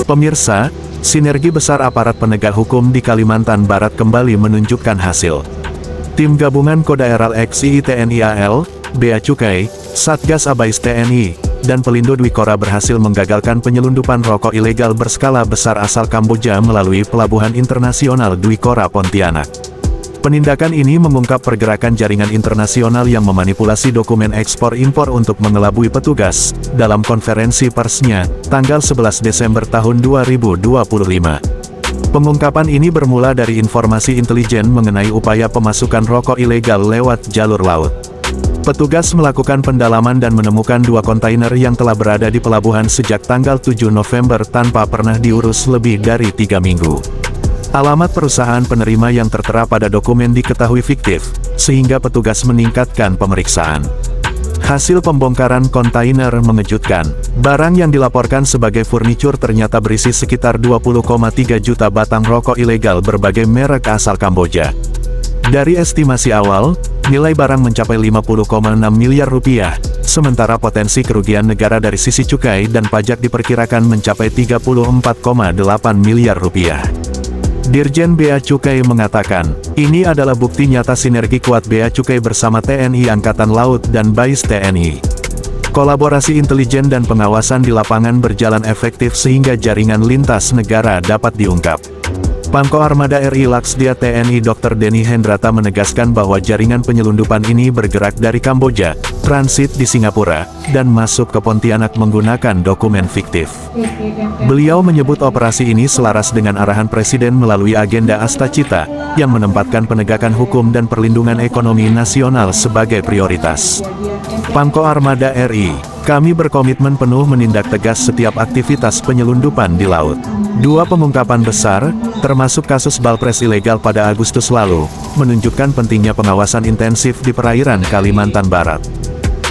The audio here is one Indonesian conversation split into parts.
Pemirsa, sinergi besar aparat penegak hukum di Kalimantan Barat kembali menunjukkan hasil. Tim gabungan Kodaeral XI TNI AL, Bea Cukai, Satgas Abais TNI, dan Pelindo Dwikora berhasil menggagalkan penyelundupan rokok ilegal berskala besar asal Kamboja melalui Pelabuhan Internasional Dwikora Pontianak. Penindakan ini mengungkap pergerakan jaringan internasional yang memanipulasi dokumen ekspor-impor untuk mengelabui petugas, dalam konferensi persnya, tanggal 11 Desember tahun 2025. Pengungkapan ini bermula dari informasi intelijen mengenai upaya pemasukan rokok ilegal lewat jalur laut. Petugas melakukan pendalaman dan menemukan 2 kontainer yang telah berada di pelabuhan sejak tanggal 7 November tanpa pernah diurus lebih dari 3 minggu. Alamat perusahaan penerima yang tertera pada dokumen diketahui fiktif, sehingga petugas meningkatkan pemeriksaan. Hasil pembongkaran kontainer mengejutkan. Barang yang dilaporkan sebagai furnitur ternyata berisi sekitar 20,3 juta batang rokok ilegal berbagai merek asal Kamboja. Dari estimasi awal, nilai barang mencapai 50,6 miliar rupiah, sementara potensi kerugian negara dari sisi cukai dan pajak diperkirakan mencapai 34,8 miliar rupiah. Dirjen Bea Cukai mengatakan, ini adalah bukti nyata sinergi kuat Bea Cukai bersama TNI Angkatan Laut dan BAIS TNI. Kolaborasi intelijen dan pengawasan di lapangan berjalan efektif sehingga jaringan lintas negara dapat diungkap. Pangko Armada RI Laksdia TNI Dr. Denny Hendrata menegaskan bahwa jaringan penyelundupan ini bergerak dari Kamboja, transit di Singapura, dan masuk ke Pontianak menggunakan dokumen fiktif. Beliau menyebut operasi ini selaras dengan arahan Presiden melalui agenda Astacita, yang menempatkan penegakan hukum dan perlindungan ekonomi nasional sebagai prioritas. Pangko Armada RI, kami berkomitmen penuh menindak tegas setiap aktivitas penyelundupan di laut. 2 pengungkapan besar, termasuk kasus balpres ilegal pada Agustus lalu, menunjukkan pentingnya pengawasan intensif di perairan Kalimantan Barat.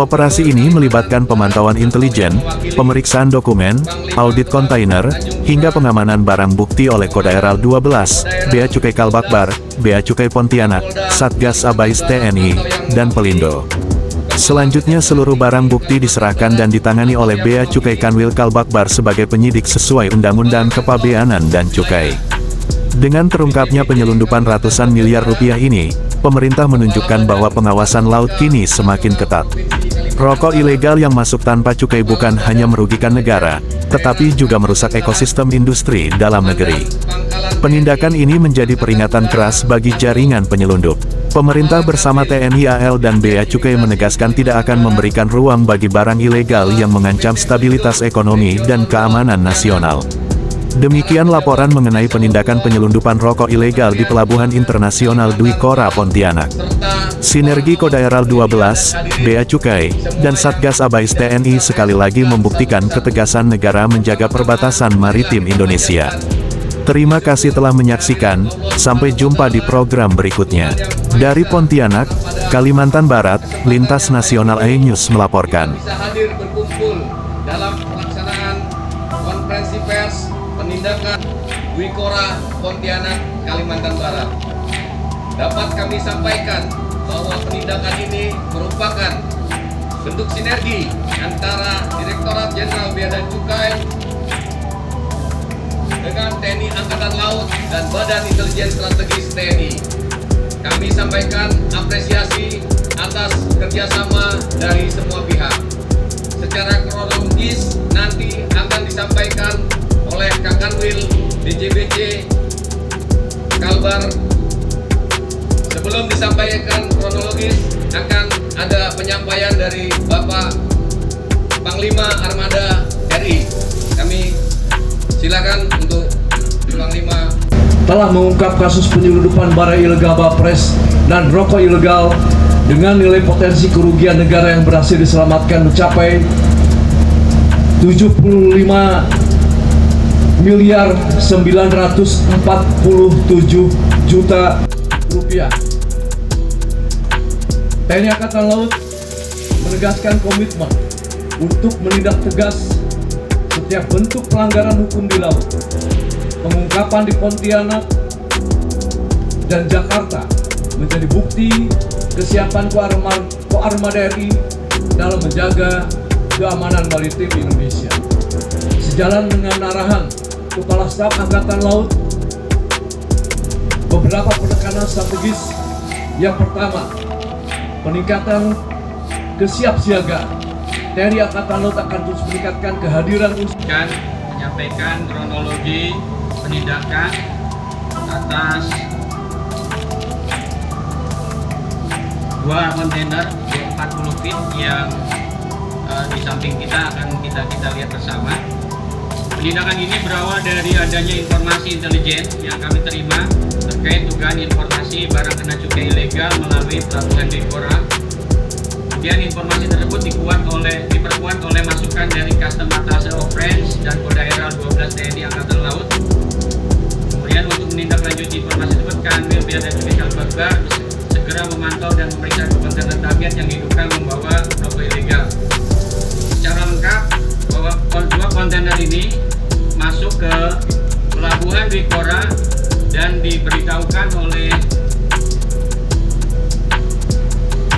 Operasi ini melibatkan pemantauan intelijen, pemeriksaan dokumen, audit kontainer, hingga pengamanan barang bukti oleh Kodaeral 12, Bea Cukai Kalbakbar, Bea Cukai Pontianak, Satgas Abais TNI, dan Pelindo. Selanjutnya seluruh barang bukti diserahkan dan ditangani oleh Bea Cukai Kanwil Kalbakbar sebagai penyidik sesuai Undang-Undang Kepabeanan dan Cukai. Dengan terungkapnya penyelundupan ratusan miliar rupiah ini, pemerintah menunjukkan bahwa pengawasan laut kini semakin ketat. Rokok ilegal yang masuk tanpa cukai bukan hanya merugikan negara, tetapi juga merusak ekosistem industri dalam negeri. Penindakan ini menjadi peringatan keras bagi jaringan penyelundup. Pemerintah bersama TNI AL dan Bea Cukai menegaskan tidak akan memberikan ruang bagi barang ilegal yang mengancam stabilitas ekonomi dan keamanan nasional. Demikian laporan mengenai penindakan penyelundupan rokok ilegal di Pelabuhan Internasional Dwikora Pontianak. Sinergi Kodaeral 12, Bea Cukai, dan Satgas Abais TNI sekali lagi membuktikan ketegasan negara menjaga perbatasan maritim Indonesia. Terima kasih telah menyaksikan, sampai jumpa di program berikutnya. Dari Pontianak, Kalimantan Barat, Lintas Nasional iNews melaporkan. Bisa hadir berkumpul dalam pelaksanaan konferensi pers penindakan Dwikora Pontianak, Kalimantan Barat. Dapat kami sampaikan bahwa penindakan ini merupakan bentuk sinergi antara Direktorat Jenderal Bea dan Cukai dengan TNI Angkatan Laut dan Badan Intelijen Strategis TNI. Kami sampaikan apresiasi atas kerjasama dari semua pihak. Secara kronologis nanti akan disampaikan oleh Kak Kanwil DJBC Kalbar. Sebelum disampaikan kronologis, akan ada penyampaian dari Bapak Panglima Armada RI. Kami silakan untuk Panglima. Telah mengungkap kasus penyelundupan barang ilegal balpres dan rokok ilegal dengan nilai potensi kerugian negara yang berhasil diselamatkan mencapai 75 miliar 947 juta rupiah. TNI Angkatan Laut menegaskan komitmen untuk menindak tegas setiap bentuk pelanggaran hukum di laut. Pengungkapan di Pontianak dan Jakarta menjadi bukti kesiapan Koarmada RI dalam menjaga keamanan maritim Indonesia. Sejalan dengan arahan Kepala Staf Angkatan Laut beberapa penekanan strategis. Yang pertama, peningkatan kesiapsiagaan. TNI Angkatan Laut akan terus meningkatkan kehadiran dan menyampaikan kronologi penindakan atas 2 kontainer 40 feet yang di samping kita akan kita lihat bersama. Penindakan ini berawal dari adanya informasi intelijen yang kami terima terkait dugaan informasi barang kena cukai ilegal melalui pelabuhan Wikora. Kemudian informasi tersebut diperkuat oleh masukan dari Custom Attaché of France dan Kodaeral 12 TNI Angkatan Laut. Kemudian untuk menindaklanjuti informasi tersebut, Kanwil Bea dan Cukai Kalbabar segera memantau dan memeriksa kontainer target yang diduga membawa rokok ilegal. Secara lengkap, bahwa 2 kontainer ini masuk ke pelabuhan Wikora dan diberitahukan oleh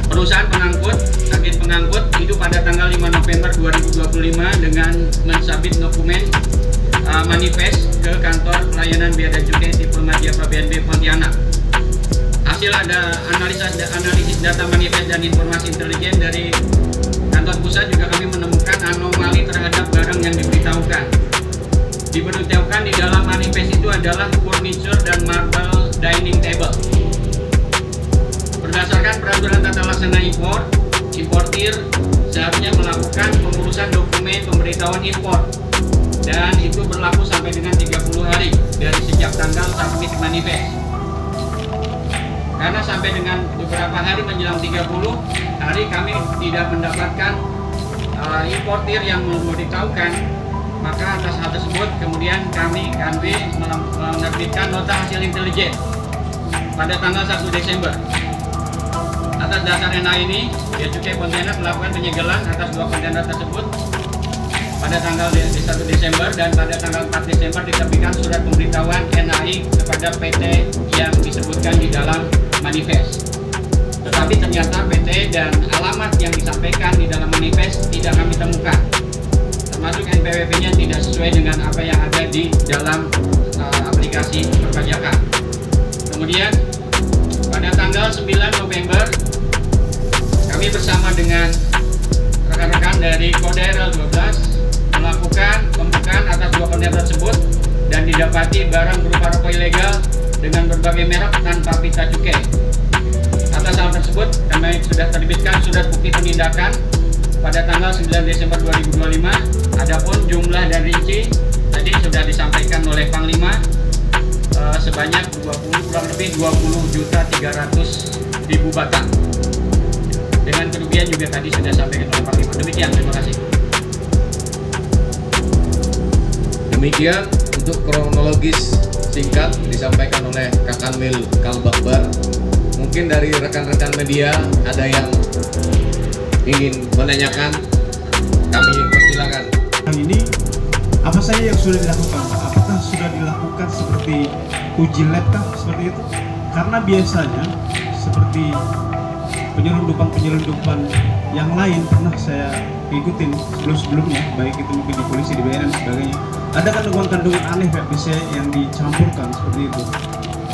perusahaan pengangkut, agen pengangkut itu pada tanggal 5 November 2025 dengan mensubmit dokumen manifest ke kantor pelayanan bea dan cukai tipe Madiapa BNB Pontianak. Hasil ada analisis data manifest dan informasi intelijen dari kantor pusat juga kami menemukan anomali terhadap barang yang diberitahukan. Diberitahukan di dalam manifest itu adalah furniture dan marble dining table. Berdasarkan peraturan tata laksana impor, importir seharusnya melakukan pengurusan dokumen pemberitahuan impor dan itu berlaku sampai dengan 30 hari dari sejak tanggal submit manifest. Karena sampai dengan beberapa hari menjelang 30 hari kami tidak mendapatkan importir yang memberitahukan, maka atas hal tersebut kemudian kami menerbitkan nota hasil intelijen pada tanggal 1 Desember. Atas dasar NA ini, Bea Cukai Pontianak melakukan penyegelan atas 2 kontainer tersebut pada tanggal 1 Desember dan pada tanggal 4 Desember diterbitkan surat pemberitahuan NAI kepada PT yang disebutkan di dalam manifest. Tetapi ternyata PT dan alamat yang disampaikan di dalam manifest tidak kami temukan, termasuk NPWP-nya tidak sesuai dengan apa yang ada di dalam aplikasi perpajakan. Kemudian pada tanggal 9 November kami bersama dengan rekan-rekan dari Kodaeral 12 melakukan pembukaan atas 2 kontainer tersebut dan didapati barang berupa rokok ilegal dengan berbagai merek tanpa pita cukai. Atas hal tersebut kami sudah terbitkan surat bukti penindakan pada tanggal 9 Desember 2025. Adapun jumlah dan rinci tadi sudah disampaikan oleh Panglima sebanyak kurang lebih 20.300.000 batang. Dengan kerugian juga tadi sudah disampaikan oleh Panglima. Demikian, terima kasih. Demikian untuk kronologis singkat disampaikan oleh Kakanwil Kalbabar. Mungkin dari rekan-rekan media ada yang ingin menanyakan, kami persilakan. Ini apa saja yang sudah dilakukan, Pak? Apakah sudah dilakukan seperti uji lab kah seperti itu? Karena biasanya seperti penyelundupan yang lain pernah saya ikutin sebelumnya, baik itu mungkin di polisi, di BNN dan sebagainya. Ada kandungan-kandungan aneh Pak, biasanya yang dicampurkan seperti itu.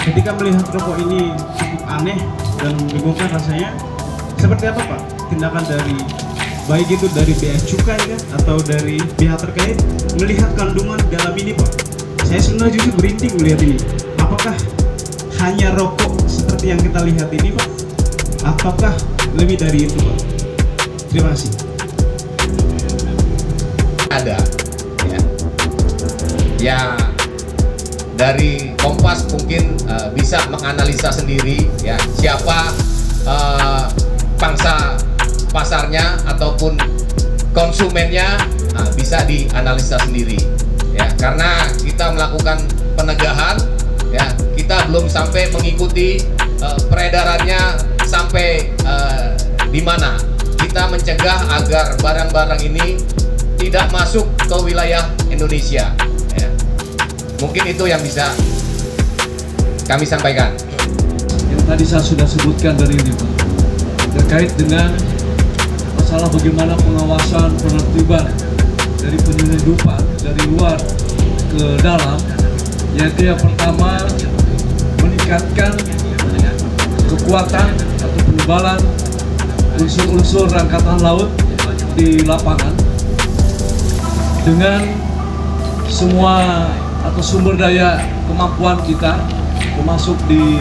Ketika melihat rokok ini cukup aneh dan membingungkan rasanya, seperti apa Pak tindakan dari baik itu dari bea cukai kan atau dari pihak terkait melihat kandungan dalam ini Pak? Saya sebenarnya justru merinding melihat ini. Apakah hanya rokok seperti yang kita lihat ini Pak? Apakah lebih dari itu Pak? Terima kasih. Ada ya dari Kompas mungkin bisa menganalisa sendiri ya siapa pangsa pasarnya ataupun konsumennya, bisa dianalisa sendiri ya, karena kita melakukan penegahan ya, kita belum sampai mengikuti peredarannya sampai di mana. Kita mencegah agar barang-barang ini tidak masuk ke wilayah Indonesia ya. Mungkin itu yang bisa kami sampaikan. Yang tadi saya sudah sebutkan dari ini Pak, terkait dengan masalah bagaimana pengawasan penertiban dari penyelundupan dari luar ke dalam, yaitu yang pertama meningkatkan kekuatan atau penebalan unsur-unsur angkatan laut di lapangan dengan semua atau sumber daya kemampuan kita, termasuk di